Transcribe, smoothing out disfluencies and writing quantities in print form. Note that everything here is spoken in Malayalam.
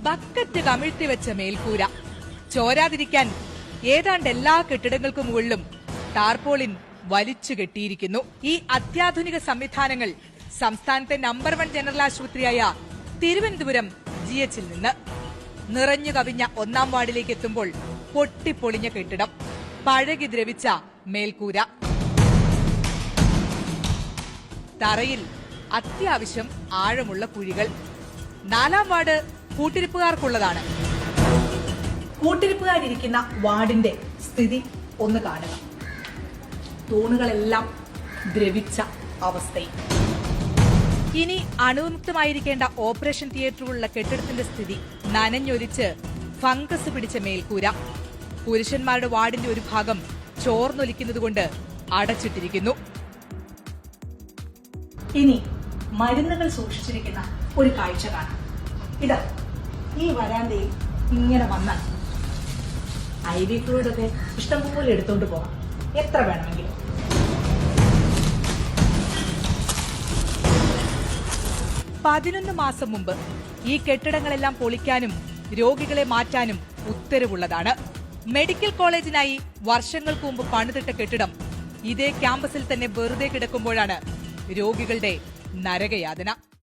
ബക്കറ്റ് കമിഴ്ത്തി വെച്ച മേൽക്കൂര, ചോരാതിരിക്കാൻ ഏതാണ്ട് എല്ലാ കെട്ടിടങ്ങൾക്ക് മുകളിലും ടാർപോളിൻ വലിച്ചു കെട്ടിയിരിക്കുന്നു. ഈ അത്യാധുനിക സംവിധാനങ്ങൾ സംസ്ഥാനത്തെ നമ്പർ 1 ജനറൽ ആശുപത്രിയായ തിരുവനന്തപുരം GHൽ നിന്ന് നിറഞ്ഞു കവിഞ്ഞ 1-ാം വാർഡിലേക്ക് എത്തുമ്പോൾ പൊട്ടിപ്പൊളിഞ്ഞ കെട്ടിടം, പഴകി ദ്രവിച്ച മേൽക്കൂര, തറയിൽ അത്യാവശ്യം ആഴമുള്ള കുഴികൾ. 4-ാം വാർഡ് കൂട്ടിരിപ്പുകാർക്കുള്ളതാണ്. കൂട്ടിരിപ്പുകാരിയ്ക്കുന്ന വാർഡിന്റെ സ്ഥിതി ഒന്ന് കാണുക. തൂണുകളെല്ലാം ദ്രവിച്ച അവസ്ഥയിൽ. ഇനി അണുവിമുക്തമായിരിക്കേണ്ട ഓപ്പറേഷൻ തിയേറ്ററുകളുള്ള കെട്ടിടത്തിന്റെ സ്ഥിതി നനഞ്ഞൊലിച്ച് ഫംഗസ് പിടിച്ച മേൽക്കൂര. പുരുഷന്മാരുടെ വാർഡിന്റെ ഒരു ഭാഗം ചോർന്നൊലിക്കുന്നതുകൊണ്ട് അടച്ചിട്ടിരിക്കുന്നു. ഇനി മരുന്നുകൾ സൂക്ഷിച്ചിരിക്കുന്ന ഒരു കാഴ്ച കാണാം. ഇത് ഈ വരാന്തയിൽ ഇങ്ങനെ വന്നാൽ IV ഫ്ലൂയിഡൊക്കെ ഇഷ്ടംപോലെ എടുത്തോണ്ട് പോകാം, എത്ര വേണമെങ്കിലും. പതിനൊന്ന് മാസം മുമ്പ് ഈ കെട്ടിടങ്ങളെല്ലാം പൊളിക്കാനും രോഗികളെ മാറ്റാനും ഉത്തരവുള്ളതാണ്. മെഡിക്കൽ കോളേജിനായി വർഷങ്ങൾക്ക് മുമ്പ് പണിതിട്ട കെട്ടിടം ഇതേ ക്യാമ്പസിൽ തന്നെ വെറുതെ കിടക്കുമ്പോഴാണ് രോഗികളുടെ നരകയാതന.